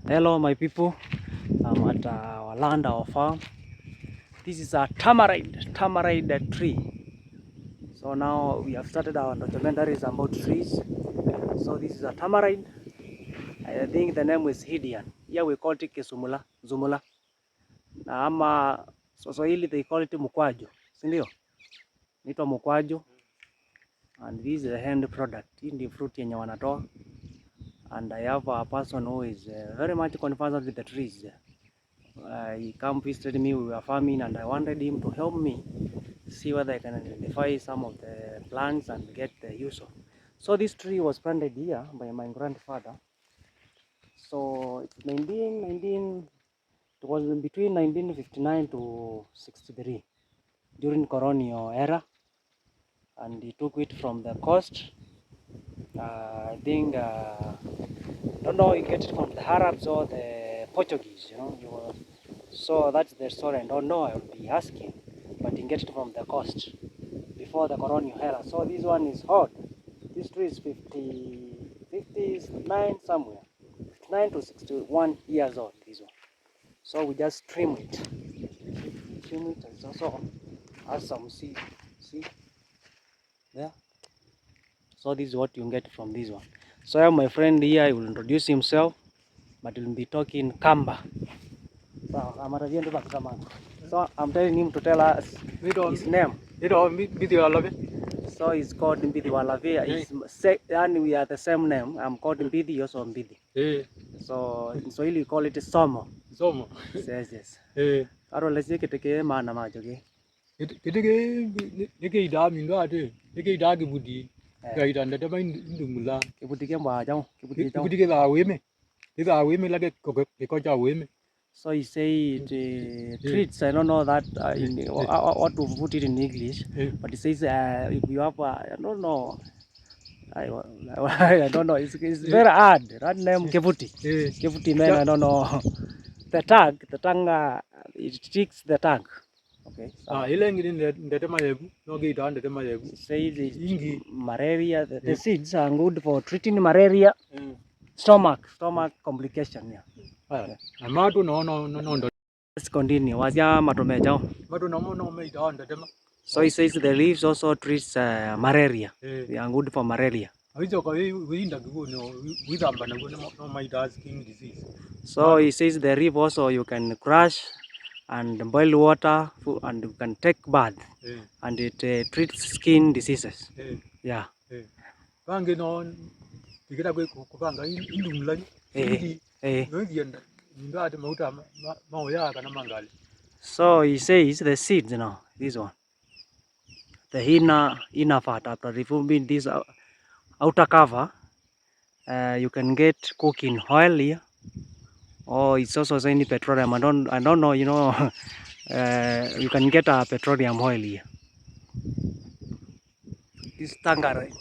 Hello my people, I'm at our land, our farm. This is a tamarind tree. So now we have started our documentaries about trees. So this is a tamarind. I think the name is Hidian. Here we call it Zumula. Na ama Swahili they call it mkwaju. Si ndio? Inaitwa mkwaju. And this is a end product. Hii ndio fruit yenye wanatoa. And I have a person who is very much conversant with the trees. He come visited me, we were farming, and I wanted him to help me see whether I can identify some of the plants and get the use of. So this tree was planted here by my grandfather. So it's it was between 1959 to 63 during colonial era, and he took it from the coast. I think don't know, you get it from the Arabs or the Portuguese, you know. So that's the story. I don't know, I will be asking, but you get it from the coast before the colonial era. So this one is hot. This tree is 59 somewhere, 59 to 61 years old. This one. So we just trim it. And it also has some seed. See there. So this is what you get from this one. So I have my friend here. I will introduce himself, but we'll be talking Kamba. So I'm telling him to tell us his name. So he's called Mbidi Walave. And we are the same name. I'm called Mbidi, also Mbidi. So in Swahili we call it Somo. Somo. Yes. Aro lesi keteke mana majja-ke. Keteke ida mindo ate. Keteke ida kibudi. Kaida ndete ba indumula. Kibudi ke mbajao. Kibudi ke la weme. Ida weme lage kocha weme. So he said treats. I don't know that what to put it in English, but he says if you have I don't know. I don't know. It's very hard. That name Kevuti. Kevuti man. I don't know. The tongue. It sticks the tongue. Okay. Ile ngine ndete mayebu. No gita ndete mayebu. Says malaria. The seeds are good for treating malaria. Stomach complication. Yeah. Amatu no. Let's continue. Wazia matomejao. Matu no me ida ndete ma. So he says the leaves also treats malaria. They are good for malaria. So he says the leaf also you can crush and boil water and you can take bath and it treats skin diseases. Yeah. So he says the seeds, this one. The inner part, after removing this outer cover, you can get cooking oil here, or it's also any petroleum. I don't know, you can get a petroleum oil here. This tamarind.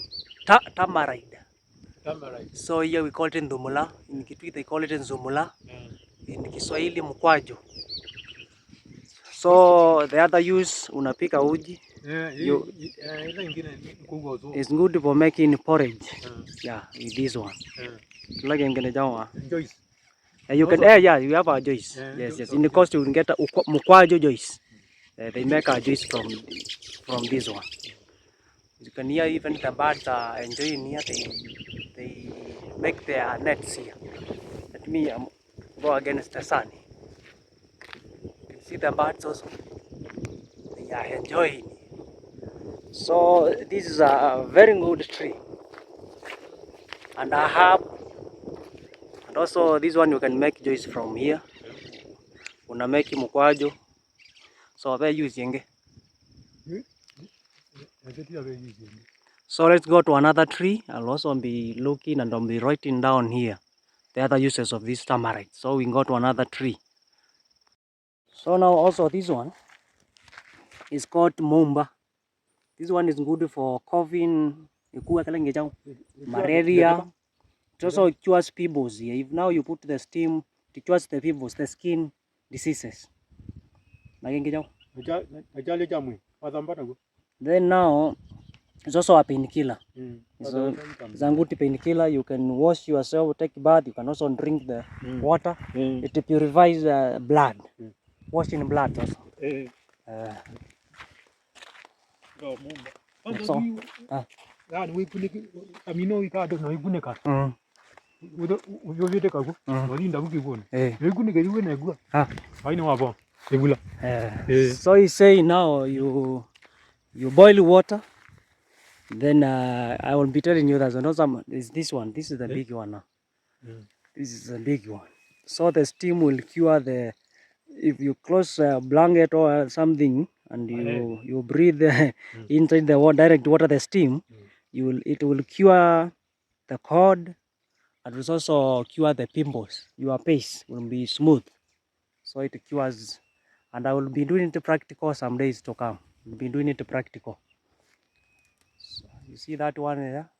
So here we call it Ndumula. In Kitui they call it Nzumula. In Kiswahili mkwaju. So the other use unapika uji. It's good for making porridge. Yeah, with this one. Like Joyce. You can you have a juice. Yes. In the coast you can get a mkwaju juice. They make a juice from this one. You can hear even the birds are enjoying here. They make their nets here. Let me go against the sun. You can see the birds also. They are enjoying. So this is a very good tree. And a herb. And also this one you can make juice from here. Una make mkwaju. So they're using. So let's go to another tree. I'll also be looking and I'll be writing down here the other uses of this tamarind. So we go to another tree. So now also this one is called Mumba. This one is good for coughing, malaria. It also cures pimples here. If now you put the steam, it cures the pimples, the skin diseases. Then now It's also a painkiller. It's a good painkiller. You can wash yourself, take bath. You can also drink the water. It purifies blood. Washing blood also. So, we couldn't. I mean, no, we can't do no, we couldn't. Uyote kago, walinda ukibona. Yekuni ke yuwe negwa. Haina wabo. Ebula. So you say now you boil water, then I will be telling you that is this one. This is the big one now. This is the big one. So the steam will cure the. If you close a blanket or something and you breathe inside the direct water, the steam, it will cure the cord. And it will also cure the pimples. Your face will be smooth. So it cures. And I will be doing it practical some days to come. We'll be doing it practical. So you see that one there?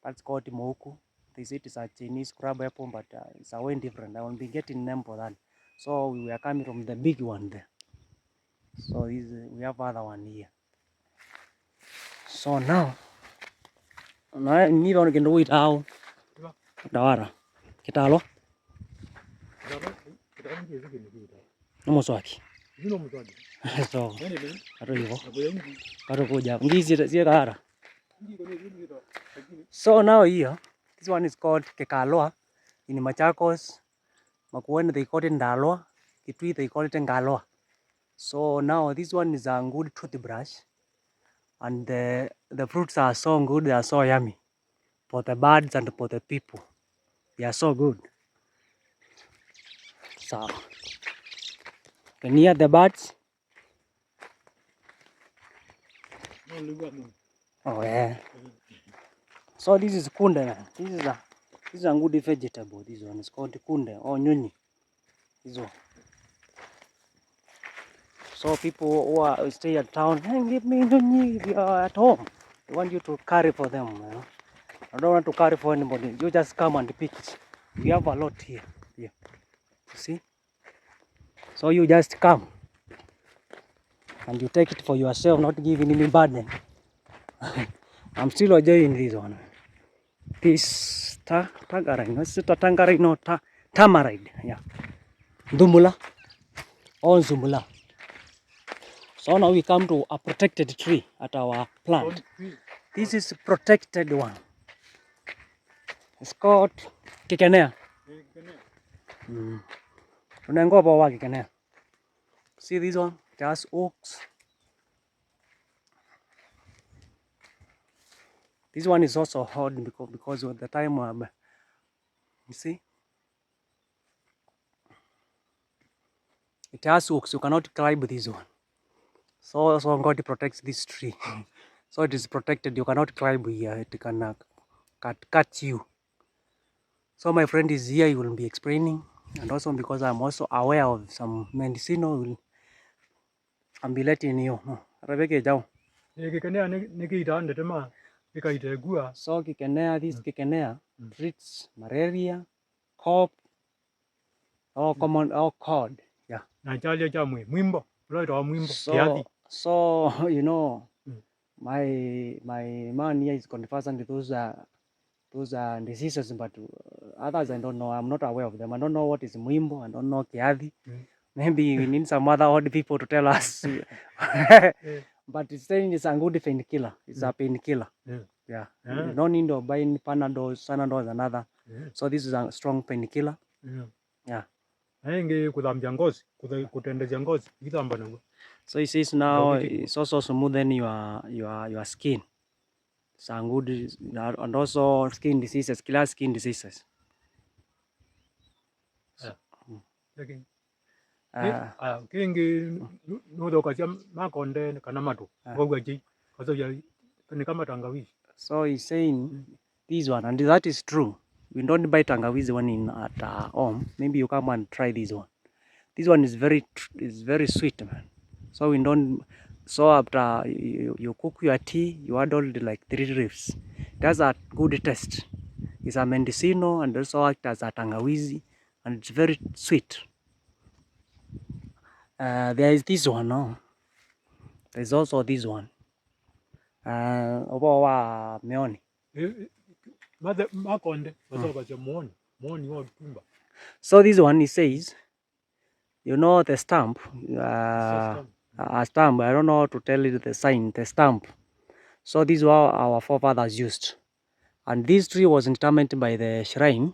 That's called Moku. They say it's a Chinese crab apple, but it's a way different. I will be getting name for that. So we are coming from the big one there. So we have other one here. So now ni don't get do it how. Dawara. Kitalo. Nomoswaki. So aro hivo. Aro kuja. Ngizi zie dara. So now here, this one is called Kekaloa in Machakos. Makueni they call it Ndaloa. Kitui they call it Ngaloa. So now this one is a good toothbrush. And the fruits are so good, they are so yummy. For the birds and for the people. They are so good. So, can you hear the birds? Oh yeah. So this is kunde, man. This is a good vegetable. This one is called kunde or nyuni. This one. So people who stay at town, hey, give me nyuni if you are at home. They want you to carry for them. You know? I don't want to carry for anybody. You just come and pick it. We have a lot here. Yeah. You see? So you just come and you take it for yourself, not giving any burden. I'm still enjoying this one. This tangerine. It's not tangerine, no tamarind. Yeah. Dumula or Zumula. So now we come to a protected tree at our plant. This is a protected one. It's called Kikenea. See this one? It has oaks. This one is also hard because of the time you see it has oaks. You cannot climb this one. So God protects this tree. So it is protected. You cannot climb here. It can cut you. So my friend is here. He will be explaining, and also because I'm also aware of some medicinal, I'll be letting you know. So Kikenea, this Kikenea treats malaria, cough, or common or cold. Yeah. So you know, my man here is conversant with those diseases, but others I don't know. I'm not aware of them. I don't know what is Mwimbo. I don't know Kiadhi. Maybe we need some other old people to tell us. But it's saying it's a good painkiller. It's a painkiller. Yeah. You don't need to buy Panadols, Sanadols, and other. So this is a strong painkiller. Yeah. So it says now it's also smoothen your skin. It's a good, and also skin diseases, killer skin diseases. So he's saying this one, and that is true. We don't buy tangawizi one at home. Maybe you come and try this one. This one is very sweet, man. So we don't. So after you cook your tea, you add all like 3 leaves. It has a good taste. It's a mendocino and also act as a tangawizi, and it's very sweet. There is this one. No, there is also this one. obo wa meoni. So this one, he says, you know the stamp, a stamp, I don't know how to tell you the sign, the stamp. So this is what our forefathers used. And this tree was determined by the shrine.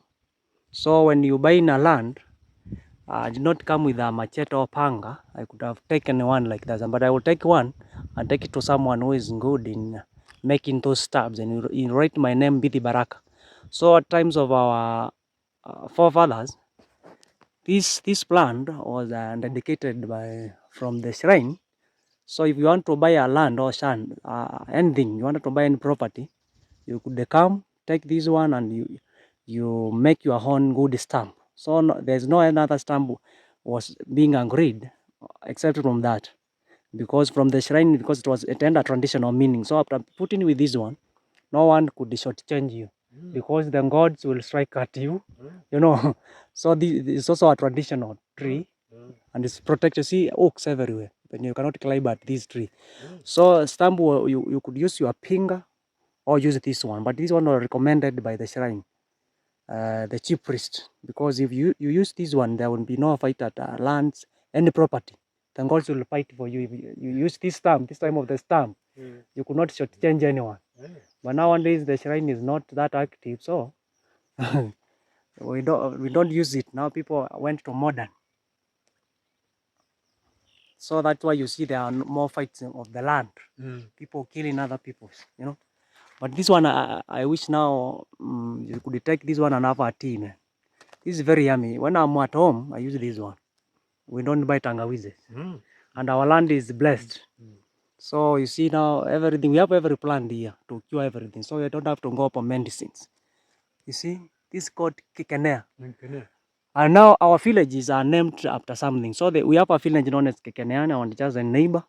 So when you buy in a land, did not come with a machete or panga. I could have taken one like that, but I will take one and take it to someone who is good in making those stabs, and you write my name, Biti Baraka. So at times of our forefathers, this plant was dedicated from the shrine. So if you want to buy a land or sand, anything, you wanted to buy any property, you could come, take this one, and you make your own good stamp. So there's no another stamp was being agreed except from that, because from the shrine, because it had a traditional meaning. So after putting with this one, no one could shortchange you, because the gods will strike at you, you know. So this is also a traditional tree, and it's protected. See oaks everywhere, but you cannot climb at this tree. So stamp, you could use your finger or use this one, but this one was recommended by the shrine, the chief priest, because if you use this one, there will be no fight at lands, any property. The gods will fight for you. If you use this stamp, this time of the stamp, you could not shortchange anyone. But nowadays the shrine is not that active, so we don't use it. Now people went to modern, so that's why you see there are more fights of the land, people killing other people, you know. But this one, I wish now you could take this one and have a tea, man. This is very yummy. When I'm at home, I use this one. We don't buy tangawizi, and our land is blessed. So you see now everything, we have every plant here to cure everything, so you don't have to go for medicines. You see, this is called Kikenea. And now our villages are named after something. So we have a village known as Kekeneana, and just a neighbor.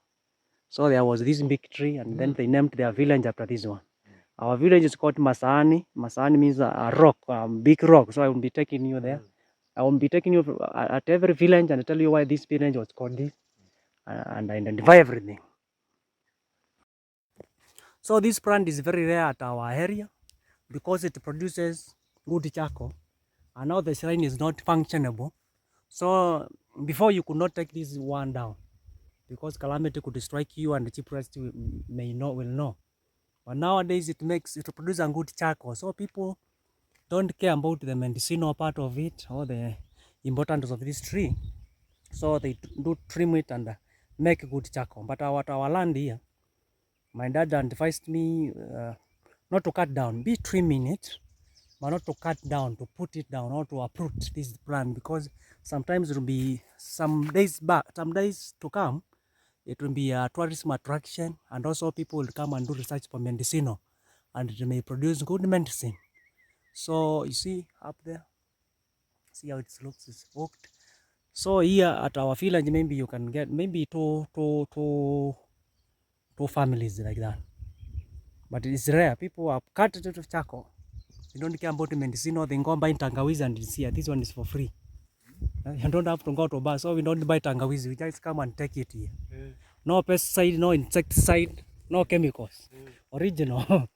So there was this big tree, and then they named their village after this one. Our village is called Masani. Masani means a rock, big rock. So I will be taking you there. I will be taking you at every village and tell you why this village was called this, and identify everything. So this plant is very rare at our area because it produces good charcoal, and now the shrine is not functionable. So before you could not take this one down, because calamity could strike you and the chief priest will know. But nowadays it produces a good charcoal, so people don't care about the medicinal part of it or the importance of this tree. So they do trim it and make good charcoal. But our land here, my dad advised me not to cut down, be trimming it, but not to cut down, to put it down or to uproot this plant, because sometimes it will be some days to come, it will be a tourism attraction, and also people will come and do research for medicinal, and it may produce good medicine. So you see up there, see how it looks, it's oaked. So here at our village, maybe you can get maybe two families like that, but it's rare. People have cut it to charcoal. You don't care about the medicine, or they go buy tangawizi and it's here. This one is for free. You don't have to go to buy, so we don't buy tangawizi. We just come and take it here. No pesticide, no insecticide, no chemicals. Original.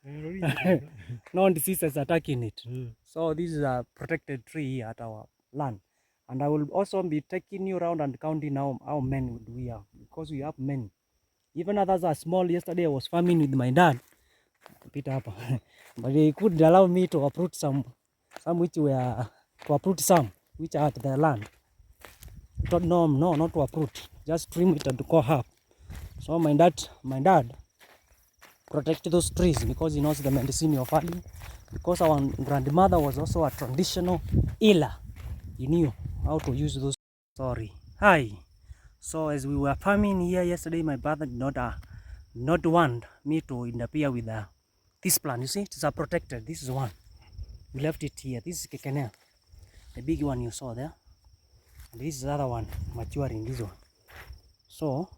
No diseases attacking it. So this is a protected tree at our land. And I will also be taking you around and counting how many we have, because we have many. Even others are small. Yesterday I was farming with my dad, but they could allow me to uproot some which were which are at the land. No, not to uproot, just trim it and to go up. So my dad protect those trees because he knows the medicine of value. Because our grandmother was also a traditional healer. He knew how to use those. Sorry. Hi. So as we were farming here yesterday, my brother did not want me to interfere with this plant. You see, it's a protected. This is one. We left it here. This is Kekenea, the big one you saw there. And this is the other one maturing. This one. So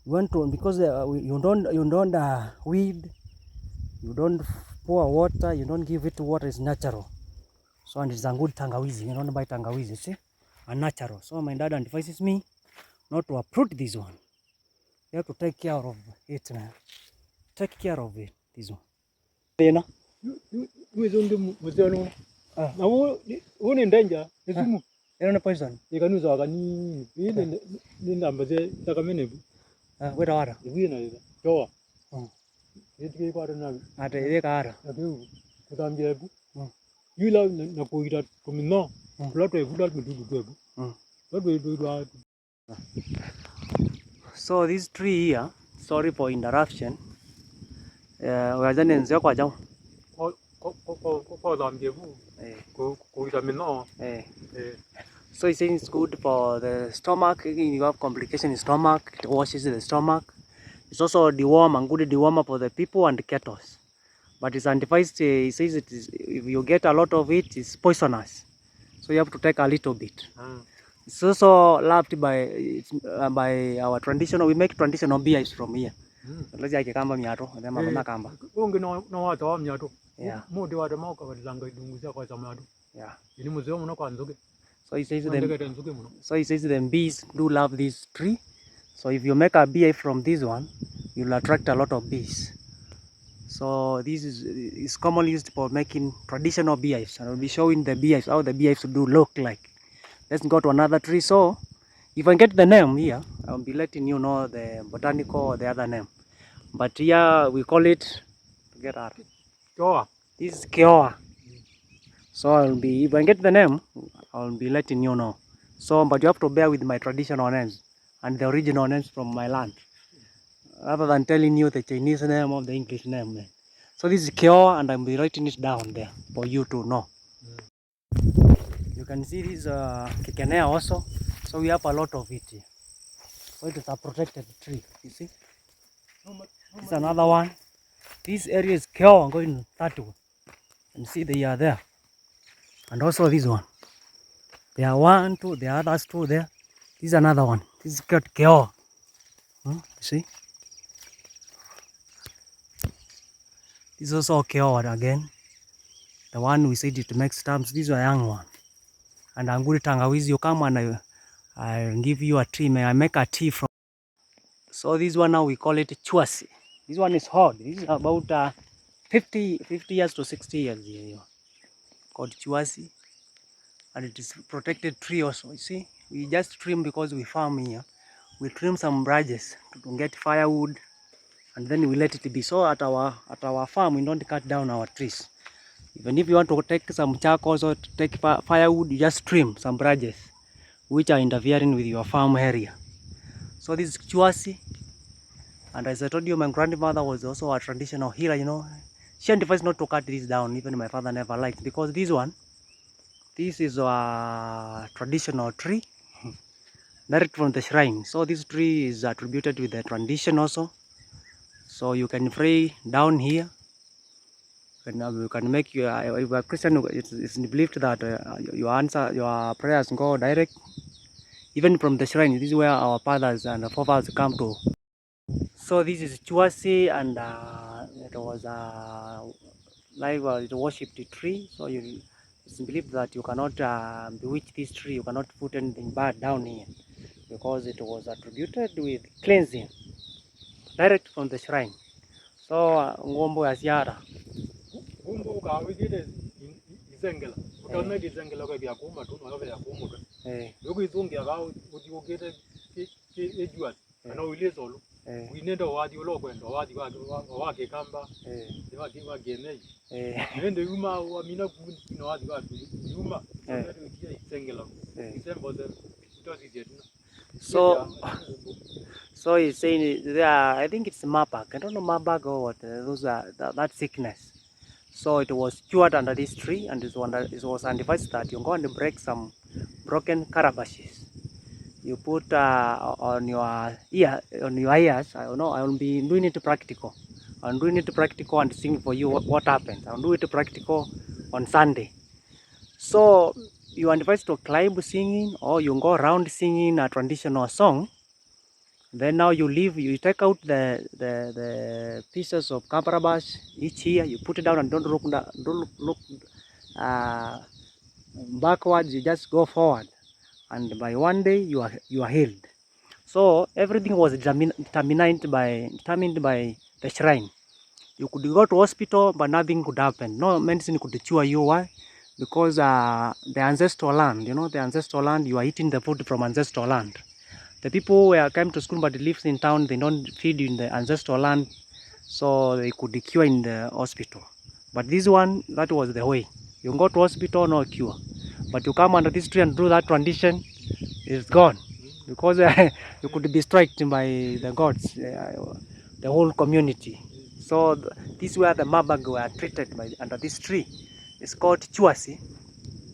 we went to, because you don't weed, you don't pour water, you don't give it water. It's natural. So and it's a good tangawizi. You don't buy tangawizi. See, a natural. So my dad advises me not to uproot this one. You have to take care of it, man. take care of it. This one. You know? You is on the Muzono. Now, one in danger. It's a poison. You can use Agani in number the Takamini. Where are you? Know, Joa. It gave out another. at the car? You love Napoida from no. What we would like to do. What we do. So this tree here, sorry for interruption. We are then in Zokwa. So it's saying it's good for the stomach. You have complication in stomach, it washes the stomach. It's also deworm and good dewormer for the people and the cattle. But it's advised, it says it is, if you get a lot of it, it's poisonous. So you have to take a little bit. It's also loved by our traditional. We make traditional beers from here. Let's say kamba miato, then mama kamba. Yeah. Yeah. So he says the bees do love this tree. So if you make a bee from this one, you'll attract a lot of bees. So this is commonly used for making traditional beehives. And I'll be showing the beehives, how the beehives do look like. Let's go to another tree. So if I get the name here, I'll be letting you know the botanical or the other name. But here we call it, get out. Kiowa. This is Kiowa. So if I get the name, I'll be letting you know. So, but you have to bear with my traditional names and the original names from my land, rather than telling you the Chinese name or the English name. So this is Kiowa, and I'll be writing it down there for you to know. You can see this Kekenea also. So we have a lot of it here. So it is a protected tree, you see. This is another one. This area is Kiowa. I'm going that way. And see they are there. And also this one. There are 1, 2, there are others 2 there. This is another one. This is called Kiowa. You see? This is also Kiowa again. The one we said it makes stamps. This is a young one. And I'm good tangawizi. You come and I'll give you a tea. May I make a tea from? So this one now we call it chuasi. This one is hard. This is about 50 years to 60 years here. Called chuasi. And it is protected tree also. You see, we just trim because we farm here. We trim some branches to get firewood, and then we let it be. So at our farm, we don't cut down our trees. Even if you want to take some charcoal or to take firewood, you just trim some branches which are interfering with your farm area. So this is chuasi, and as I told you, my grandmother was also a traditional healer. You know, she advised not to cut this down. Even my father never liked, because this is a traditional tree. Direct from the shrine. So this tree is attributed with the tradition also. So you can pray down here. You can make your, if you are Christian, it's believed that your prayers go direct, even from the shrine. This is where our fathers and forefathers come to. So this is chuasi, and it was it worshipped tree. So it's believed that you cannot bewitch this tree. You cannot put anything bad down here, because it was attributed with cleansing direct from the shrine. So ngombo ya ziara. Ngombo ka wigide izengela. Ukana izengela kwa bya kuma tu na bya kuma. Yoku izongia ka utigogete ejua. Ana ulezolo. Winendo wadi ulokwenda wadi wake kamba. Wadi wagene. Nende uma wa mina kuno wadi wadi uma. Izengela. Izembo ze So he's saying there, I think it's Mabag. I don't know Mabag or what. Those are that sickness. So it was cured under this tree, and it was advised that you go and break some broken carabashes. You put on your ears. I don't know. I will be doing it practical. I'm doing it practical and seeing for you what happens. I'll do it practical on Sunday. So you are advised to climb singing, or you go around singing a traditional song. Then now you take out the pieces of calabash each year. You put it down and don't look backwards. You just go forward, and by one day you are healed. So everything was determined by the shrine. You could go to hospital, but nothing could happen. No medicine could cure you. Why? Because the ancestral land, you know, the ancestral land, you are eating the food from ancestral land. The people who came to school but lives in town, they don't feed in the ancestral land, so they could cure in the hospital. But this one, that was the way. You go to hospital, no cure. But you come under this tree and do that tradition, it's gone. Because you could be struck by the gods, the whole community. So this is where the mabag were treated by under this tree. It's called Chuasi.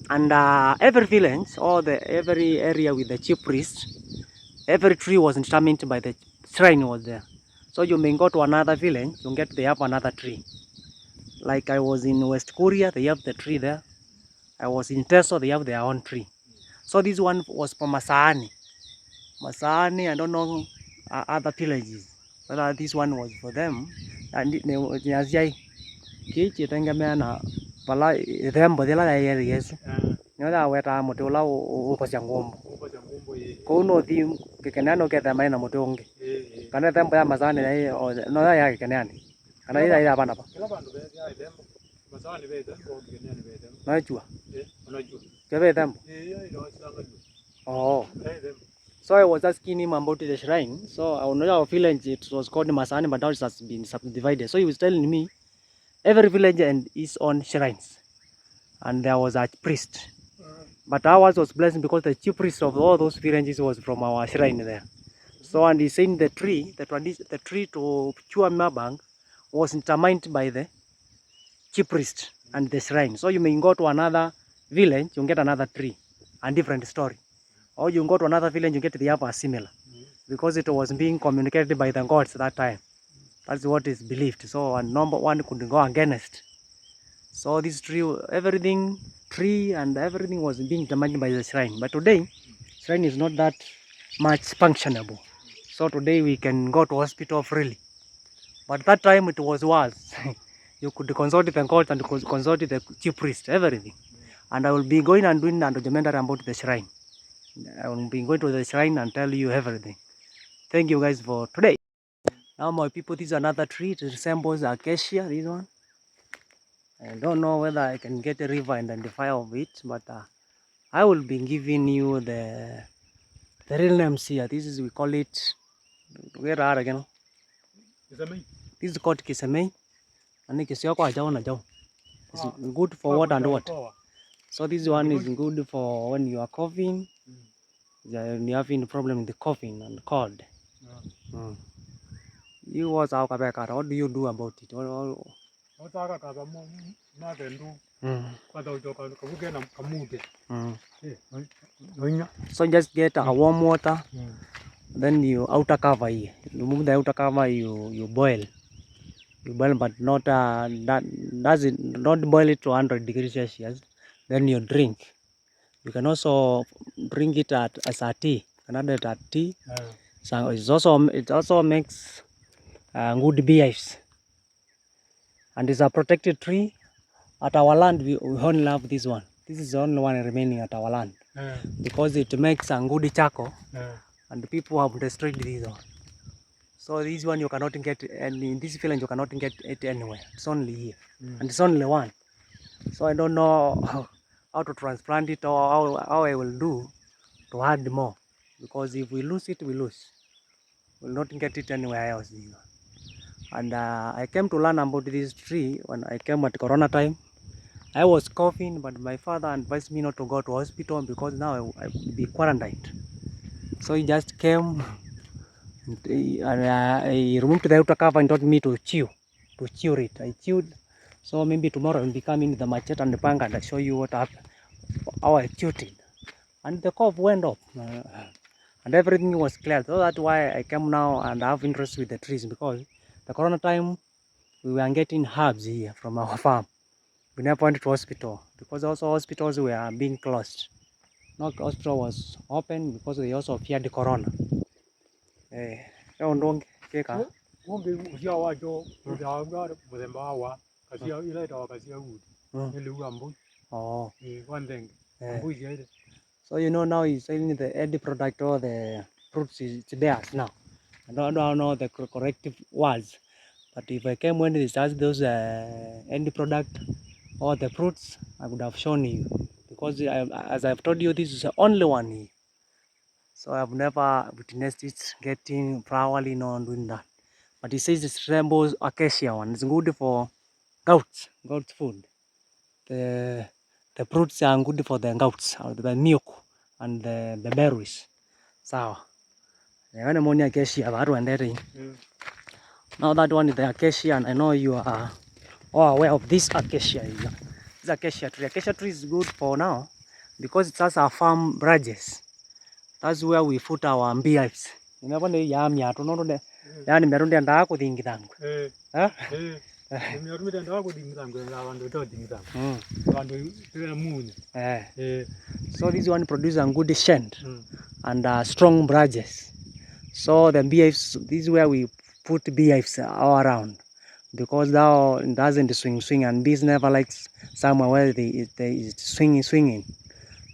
And every village or every area with the chief priest, every tree was determined by the shrine was there. So you may go to another village, you get they have another tree. Like I was in West Korea, they have the tree there. I was in Teso, they have their own tree. So this one was for Masaani. Masaani, I don't know other villages, whether this one was for them. And pala thembo dela ya Yesu. Nyoda weta motola ukosia ngombo. Kuno thi kikenano ketha mai na mutungi. Kana thembo ya Masaani na no ya kikenani. Kana ida ida bana ba. Masaani be thembo kikenani be thembo. Najua. Unajua. Kebe thembo. Oh. So I was asking him about the shrine. So I know our village it was called Masani, but now it has been subdivided. So he was telling me every village and its own shrines, and there was a priest. But ours was blessed because the chief priest of all those villages was from our shrine there. So and he saying the tree, the tree to Chua Mabang was determined by the chief priest and the shrine. So you may go to another village, you get another tree, and different story. Or you go to another village, you get the other similar, because it was being communicated by the gods that time. That's what is believed. So and number one could go against. So this tree, everything, tree and everything was being determined by the shrine. But today, shrine is not that much functionable. So today we can go to hospital freely. But that time it was worse. You could consult the gods and consult the chief priest, everything. And I will be going and doing a documentary about the shrine. I will be going to the shrine and tell you everything. Thank you guys for today. Now my people, this is another tree. It resembles acacia, this one. I don't know whether I can get a river identify of it, but I will be giving you the real names here. This is, we call it, where are again? This is called Kisemei. And it's good for what and what. So this one is good for when you are coughing. When you're having a problem with the coughing and cold. You was our Kabeka. What do you do about it? So just get a warm water, then you outer cover here. You remove the outer cover, you boil. You boil, but not not boil it to 100 degrees Celsius. Then you drink. You can also drink it as a tea. Another tea. So it also makes good beehives. And it's a protected tree. At our land, we only love this one. This is the only one remaining at our land. Because it makes a good charcoal. And people have destroyed this one. So this one you cannot get, and in this village you cannot get it anywhere. It's only here. And it's only one. So I don't know how to transplant it or how I will do to add more. Because if we lose it, we lose. We'll not get it anywhere else. And I came to learn about this tree when I came at Corona time. I was coughing, but my father advised me not to go to hospital because now I would be quarantined. So he just came and he removed the outer cover and told me to chew it. I chewed. So maybe tomorrow I'll be coming with the machete and the panga and I'll show you what happened, how I chewed it. And the cough went off. And everything was clear. So that's why I came now and I have interest with the trees, because the Corona time we were getting herbs here from our farm. We never went to hospital because also hospitals were being closed. No hospital was open because they also feared the Corona. So you know now he's selling the end product or the fruits is theirs now. I don't know the corrective words, But if I came when it starts those end product or the fruits, I would have shown you, because as I've told you, this is the only one here. So I've never witnessed it getting flowering or doing that. But it says it's rainbow acacia one. It's good for goats food. The fruits are good for the goats, or the milk and the berries. So the one acacia, that one there. Now that one is the acacia, and I know you are all aware of this acacia here. This acacia tree. Acacia tree is good for now because it has our farm branches. That's where we put our beehives. Remember the yam ya to know the yani merundi anda ko dingi tangu. Merundi anda ko dingi tangu la wandu to dingi tangu. Wandu tena muni. So this one produces a good scent and strong branches. So the beehives, this is where we put beehives all around, because now it doesn't swing, and bees never likes somewhere where they swinging.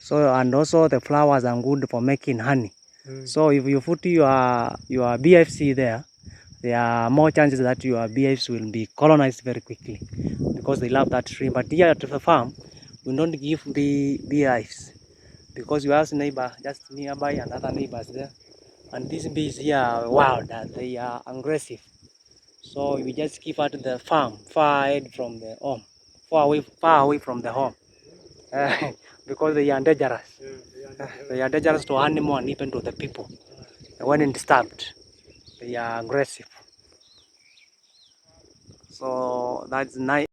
So, and also the flowers are good for making honey. So if you put your beehives there are more chances that your beehives will be colonized very quickly, because they love that tree. But here at the farm, we don't give beehives, because you have neighbor just nearby and other neighbors there, and these bees here are wild and they are aggressive. So we just keep at the farm, far ahead from the home, far away from the home, because they are dangerous. They are dangerous to animal and even to the people. When disturbed, they are aggressive. So that's nice.